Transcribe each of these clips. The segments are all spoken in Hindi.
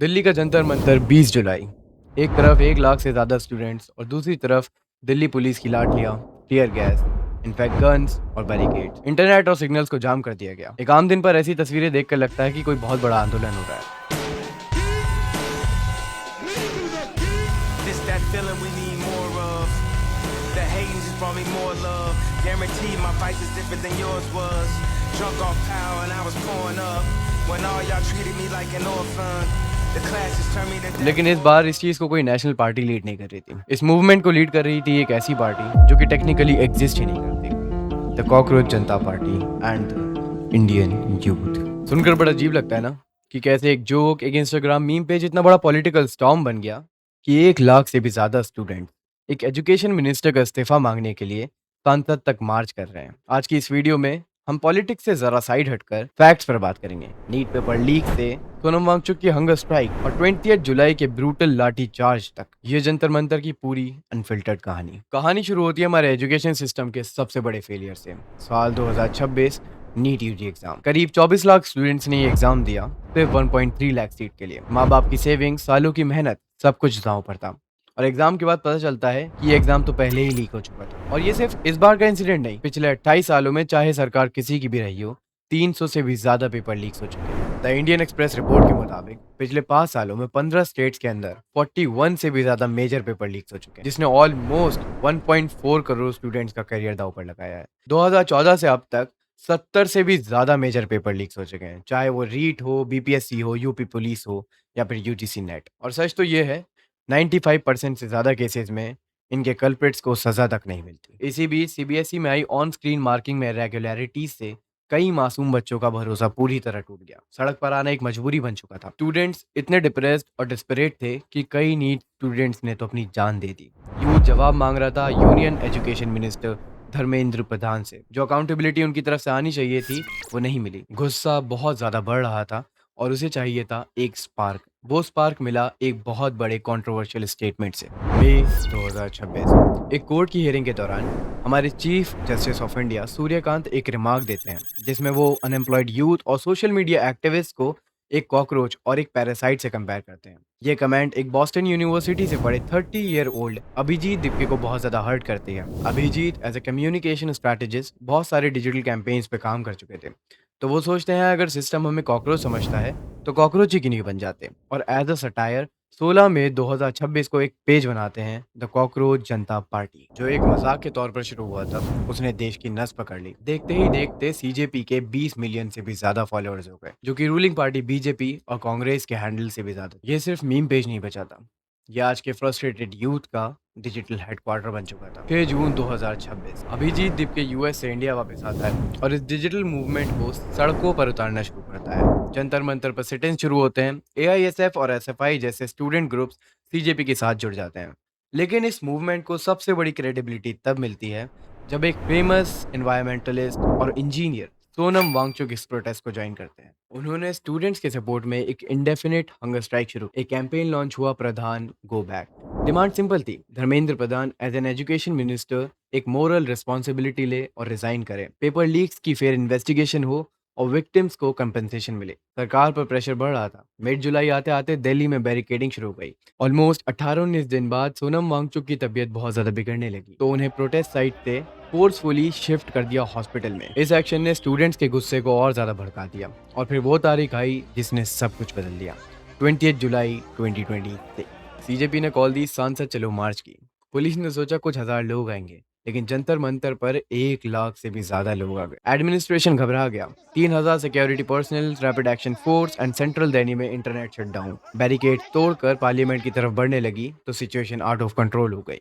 दिल्ली का जंतर मंतर 20 जुलाई। एक तरफ 1 लाख से ज़्यादा स्टूडेंट्स और दूसरी तरफ दिल्ली पुलिस की लाठियाँ, टीयर गैस, इनफैक्ट गन्स और बैरिकेड्स। इंटरनेट और सिग्नल्स को जाम कर दिया गया। एक आम दिन पर ऐसी तस्वीरें देखकर लगता है कि कोई बहुत बड़ा आंदोलन हो रहा है। This that feeling we need more of. The hating just brought me more love. Guaranteed my fight is different than yours was. Drunk off power and I was pouring up. When all y'all treated me like an orphan. The classes turned me to लेकिन इस बार इस चीज़ को कोई नेशनल पार्टी लीड नहीं कर रही थी। इस मूवमेंट को लीड कर रही थी एक ऐसी पार्टी जो कि टेक्निकली एग्जिस्ट ही नहीं करती, the cockroach Janata party and the Indian youth. सुनकर बड़ा अजीब लगता है ना कि कैसे एक जोक, एक इंस्टाग्राम मीम पेज इतना बड़ा पॉलिटिकल स्टॉर्म बन गया कि 1 लाख से भी ज़्यादा स्टूडेंट एक एजुकेशन मिनिस्टर का इस्तीफा मांगने के लिए संसद तक मार्च कर रहे हैं। आज की इस वीडियो में हम पॉलिटिक्स से जरा साइड हटकर फैक्ट्स पर बात करेंगे। नीट पेपर लीक से सोनम वांगचुक की हंगर स्ट्राइक और 20 जुलाई के ब्रूटल लाठी चार्ज तक, ये जंतर मंतर की पूरी अनफिल्टर्ड कहानी शुरू होती है हमारे एजुकेशन सिस्टम के सबसे बड़े फेलियर से। साल 2026 नीट यूजी एग्जाम। करीब 24 लाख स्टूडेंट्स ने ये एग्जाम दिया, सिर्फ 1.3 लाख सीट के लिए। माँ बाप की सेविंग्स, सालों की मेहनत, सब कुछ दांव पर था। और एग्जाम के बाद पता चलता है कि ये एग्जाम तो पहले ही लीक हो चुका था। और ये सिर्फ इस बार का इंसिडेंट नहीं, पिछले 28 सालों में चाहे सरकार किसी की भी रही हो, 300 से भी ज्यादा पेपर लीक्स हो चुके हैं। द इंडियन एक्सप्रेस रिपोर्ट के मुताबिक पिछले 5 सालों में 15 स्टेट्स के अंदर 41 से भी ज्यादा मेजर पेपर लीक्स हो चुके हैं, जिसने ऑलमोस्ट 1.4 करोड़ स्टूडेंट्स का करियर दांव पर लगाया है। 2014 से अब तक 70 से भी ज्यादा मेजर पेपर लीक्स हो चुके हैं, चाहे वो रीट हो, बीपीएससी हो, यूपी पुलिस हो या फिर यूजीसी नेट। और सच तो ये है, 95% से ज़्यादा केसेस में इनके कल्प्रिट्स को सज़ा तक नहीं मिलती। इसी बीच सीबीएसई में आई ऑन स्क्रीन मार्किंग में इरेगुलरिटीज से कई मासूम बच्चों का भरोसा पूरी तरह टूट गया। सड़क पर आना एक मजबूरी बन चुका था। स्टूडेंट्स इतने डिप्रेस्ड और डिस्परेट थे कि कई नीट स्टूडेंट्स ने तो अपनी जान दे दी। यूथ जवाब मांग रहा था union education minister Dharmendra Pradhan से। जो अकाउंटेबिलिटी उनकी तरफ से आनी चाहिए थी, वो नहीं मिली। गुस्सा बहुत ज़्यादा बढ़ रहा था और उसे चाहिए था एक स्पार्क। वो स्पार्क मिला एक बहुत बड़े कंट्रोवर्शियल स्टेटमेंट से। मई 2026 एक कोर्ट की हियरिंग के दौरान हमारे chief justice of India Suryakant एक रिमार्क देते हैं, जिसमें वो अनएम्प्लॉयड यूथ और सोशल मीडिया एक्टिविस्ट को एक कॉकरोच और एक पैरासाइट से कंपेयर करते हैं। ये कमेंट एक बॉस्टन यूनिवर्सिटी से पढ़े 30 ईयर ओल्ड अभिजीत दिप्के को बहुत ज्यादा हर्ट करती है। Abhijeet as a communication strategist बहुत सारे डिजिटल कैंपेन्स पे काम कर चुके थे, तो वो सोचते हैं अगर सिस्टम हमें कॉकरोच समझता है तो कॉकरोच ही क्यों नहीं बन जाते। और एज अ सटायर 16 मई 2026 को एक पेज बनाते हैं, द कॉकरोच जनता पार्टी। जो एक मजाक के तौर पर शुरू हुआ था, उसने देश की नस पकड़ ली। देखते ही देखते सीजेपी के 20 मिलियन से भी ज्यादा फॉलोअर्स हो गए, जो कि रूलिंग पार्टी बीजेपी और कांग्रेस के हैंडल से भी ज्यादा। ये सिर्फ मीम पेज नहीं बचा था, ये आज के फ्रस्ट्रेटेड यूथ का डिजिटल हेडक्वार्टर बन चुका था। 6 जून 2026 अभिजीत दिप्के यूएस से इंडिया वापस आता है और इस डिजिटल मूवमेंट को सड़कों पर उतारना शुरू करता है। जंतर मंतर पर सिटिंग शुरू होते हैं। एआईएसएफ और एसएफआई जैसे स्टूडेंट ग्रुप्स सीजेपी के साथ जुड़ जाते हैं। लेकिन इस मूवमेंट को सबसे बड़ी क्रेडिबिलिटी तब मिलती है जब एक फेमस एनवायरमेंटलिस्ट और इंजीनियर सोनम वांगचुक इस प्रोटेस्ट को ज्वाइन करते हैं। उन्होंने स्टूडेंट्स के सपोर्ट में एक इंडेफिनिट हंगर स्ट्राइक शुरू। एक कैंपेन लॉन्च हुआ, प्रधान गो बैक। डिमांड सिंपल थी, Dharmendra Pradhan as an education minister एक मोरल रिस्पॉन्सिबिलिटी ले और रिजाइन करे। पेपर लीक्स की फेयर इन्वेस्टिगेशन हो और विक्टिम्स को कंपनसेशन मिले। सरकार पर प्रेशर बढ़ रहा था। मिड जुलाई आते आते दिल्ली में बैरिकेडिंग शुरू हो गई। ऑलमोस्ट 18-19 दिन बाद सोनम वांगचुक की तबीयत बहुत ज्यादा बिगड़ने लगी, तो उन्हें प्रोटेस्ट साइट से फोर्सफुली शिफ्ट कर दिया हॉस्पिटल में। इस एक्शन ने स्टूडेंट्स के गुस्से को और ज्यादा भड़का दिया और फिर वो तारीख आई जिसने सब कुछ बदल दिया, 20 जुलाई 2026। सीजेपी ने कॉल दी सांसद चलो मार्च की। पुलिस ने सोचा कुछ हजार लोग आएंगे, लेकिन जंतर मंतर पर 1 लाख से भी ज्यादा लोग आ गए। एडमिनिस्ट्रेशन घबरा गया। 3000 security personal, rapid action force and central Delhi में इंटरनेट शटडाउन। बैरिकेड तोड़कर पार्लियामेंट की तरफ बढ़ने लगी तो सिचुएशन आउट ऑफ कंट्रोल हो गई।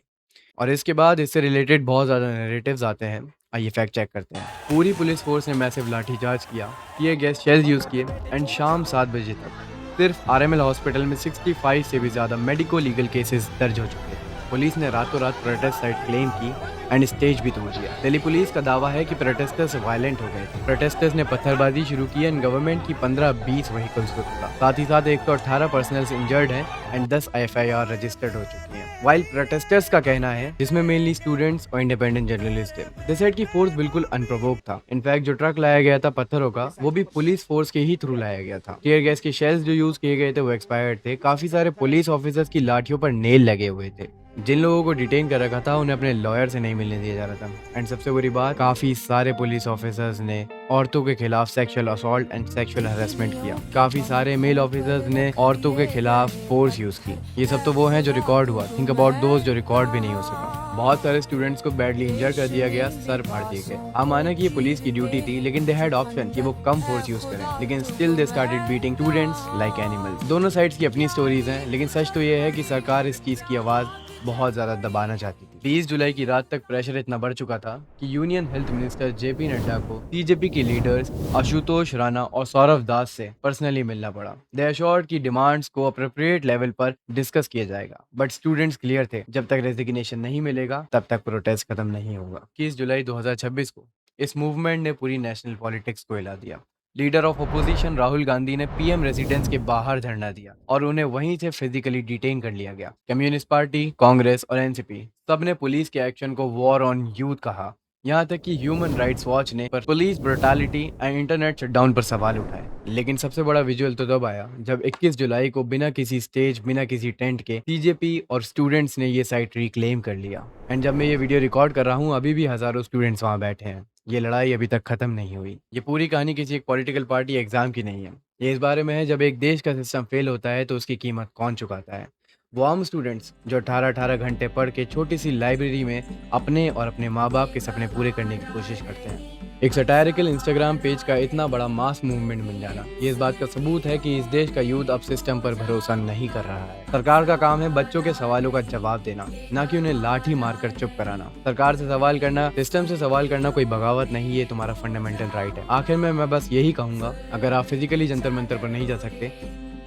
और इसके बाद इससे रिलेटेड बहुत ज़्यादा नैरेटिव्स आते हैं। आइए फैक्ट चेक करते हैं। पूरी पुलिस फोर्स ने मैसिव लाठीचार्ज किया, टीयर गैस शेल्स यूज़ किए एंड शाम 7 बजे तक सिर्फ आरएमएल हॉस्पिटल में 65 से भी ज़्यादा मेडिको लीगल केसेस दर्ज हो चुके थे। पुलिस ने रातों रात प्रोटेस्ट साइट क्लेम की एंड स्टेज भी तोड़ दिया। दिल्ली पुलिस का दावा है कि प्रोटेस्टर्स वायलेंट हो गए थे। प्रोटेस्टर्स ने पत्थरबाजी शुरू की एंड गवर्नमेंट की 15-20 व्हीकल्स को तोड़ा। साथ ही साथ 118 पर्सनल्स इंजर्ड हैं एंड 10 FIR रजिस्टर्ड हो चुकी हैं। वाइल प्रोटेस्टर्स का कहना है, जिसमें मेनली स्टूडेंट्स और इंडिपेंडेंट जर्नलिस्ट थे, दे सेड कि फोर्स बिल्कुल अनप्रोवोक था। इनफैक्ट जो ट्रक लाया गया था पत्थरों का, वो भी पुलिस फोर्स के ही थ्रू लाया गया था। टीयर गैस के शेल्स जो यूज किए गए थे वो एक्सपायर्ड थे। काफी सारे पुलिस ऑफिसर्स की लाठियों पर नेल लगे हुए थे। जिन लोगों को डिटेन कर रखा था उन्हें अपने लॉयर से नहीं मिलने दिया जा रहा था। एंड सबसे बुरी बात, काफी सारे पुलिस ऑफिसर्स ने औरतों के खिलाफ sexual assault and sexual harassment किया। काफी सारे मेल ऑफिसर्स ने औरतों के खिलाफ फोर्स यूज की। ये सब तो वो हैं जो रिकॉर्ड हुआ। थिंक अबाउट दोस्त जो रिकॉर्ड भी नहीं हो सका। बहुत सारे स्टूडेंट्स को बैडली इंजर कर दिया गया, सर फाड़ दिए गए। हम माना कि ये पुलिस की ड्यूटी थी, लेकिन दे हैड ऑप्शन कि वो कम फोर्स यूज करें, लेकिन still they started beating students like animals. दोनों साइड्स की अपनी स्टोरीज हैं, लेकिन सच तो ये है कि सरकार इस चीज की आवाज बहुत ज्यादा दबाना चाहती थी। 20 जुलाई की रात तक प्रेशर इतना बढ़ चुका था कि union health minister JP Nadda को CJP के लीडर्स आशुतोष राणा और सौरभ दास से पर्सनली मिलना पड़ा। दे अश्योर्ड की डिमांड्स को अप्रोप्रिएट लेवल पर डिस्कस किया जाएगा, बट स्टूडेंट्स क्लियर थे, जब तक रेजिग्नेशन नहीं मिलेगा तब तक प्रोटेस्ट खत्म नहीं होगा। 21 जुलाई 2026 को इस मूवमेंट ने पूरी नेशनल पॉलिटिक्स को हिला दिया। Leader of opposition Rahul Gandhi ने PM रेजिडेंस के बाहर धरना दिया और उन्हें वहीं से फिजिकली डिटेन कर लिया गया। कम्युनिस्ट पार्टी, कांग्रेस और NCP सब ने पुलिस के एक्शन को वॉर ऑन यूथ कहा। यहाँ तक कि ह्यूमन राइट्स वॉच ने पर police brutality and internet shutdown पर सवाल उठाए। लेकिन सबसे बड़ा विजुअल तो तब आया जब 21 जुलाई को बिना किसी स्टेज, बिना किसी टेंट के CJP और स्टूडेंट्स ने ये साइट रिक्लेम कर लिया। एंड जब मैं ये वीडियो रिकॉर्ड कर रहा हूँ, अभी भी हजारों स्टूडेंट्स वहाँ बैठे हैं। ये लड़ाई अभी तक खत्म नहीं हुई। ये पूरी कहानी किसी एक पॉलिटिकल पार्टी एग्जाम की नहीं है। ये इस बारे में है, जब एक देश का सिस्टम फेल होता है तो उसकी कीमत कौन चुकाता है। वो आम स्टूडेंट्स जो 18-18 घंटे पढ़ के छोटी सी लाइब्रेरी में अपने और अपने माँ बाप के सपने पूरे करने की कोशिश करते हैं। एक सटायरिकल इंस्टाग्राम पेज का इतना बड़ा मास मूवमेंट बन जाना, ये इस बात का सबूत है कि इस देश का यूथ अब सिस्टम पर भरोसा नहीं कर रहा है। सरकार का काम है बच्चों के सवालों का जवाब देना, ना कि उन्हें लाठी मारकर चुप कराना। सरकार से सवाल करना, सिस्टम से सवाल करना कोई बगावत नहीं, ये तुम्हारा फंडामेंटल राइट है। आखिर में मैं बस यही कहूंगा, अगर आप फिजिकली जंतर मंतर पर नहीं जा सकते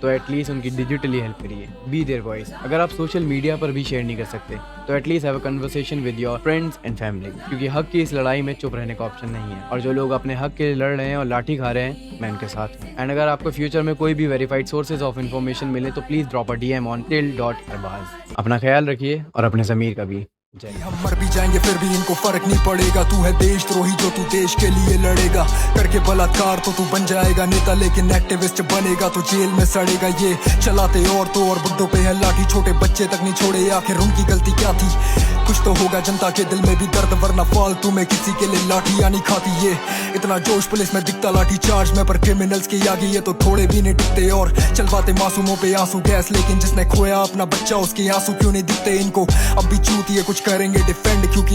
तो एटलीस्ट उनकी डिजिटली हेल्प करिए, बी देयर वॉइस। अगर आप सोशल मीडिया पर भी शेयर नहीं कर सकते तो at least have a conversation with your friends and family, क्योंकि हक की इस लड़ाई में चुप रहने का ऑप्शन नहीं है। और जो लोग अपने हक के लिए लड़ रहे हैं और लाठी खा रहे हैं, मैं उनके साथ हूँ। एंड अगर आपको फ्यूचर में कोई भी वेरीफाइड सोर्सेज ऑफ इन्फॉर्मेशन मिले तो please drop a DM on till.arbaz। अपना ख्याल रखिए और अपने ज़मीर का भी। हम मर भी जाएंगे फिर भी इनको फर्क नहीं पड़ेगा। तू है देशद्रोही जो तू देश के लिए लड़ेगा, करके बलात्कार तो तू बन जाएगा नेता, लेकिन एक्टिविस्ट बनेगा तो जेल में सड़ेगा। ये चलाते औरतों और बुड्ढों पे है लाठी, छोटे बच्चे तक नहीं छोड़े, आखिर उनकी गलती क्या थी। कुछ तो होगा जनता के दिल में भी दर्द, वरना फालतू में किसी के लिए लाठी आनी खाती। ये इतना जोश पुलिस में दिखता लाठी चार्ज में, पर क्रिमिनल्स के आगे ये तो थोड़े भी नहीं टिकते। और चलवाते मासूमों पे आंसू गैस, लेकिन जिसने खोया अपना बच्चा उसके आंसू क्यों नहीं दिखते इनको। अब भी चूतिए कुछ करेंगे डिफेंड, क्योंकि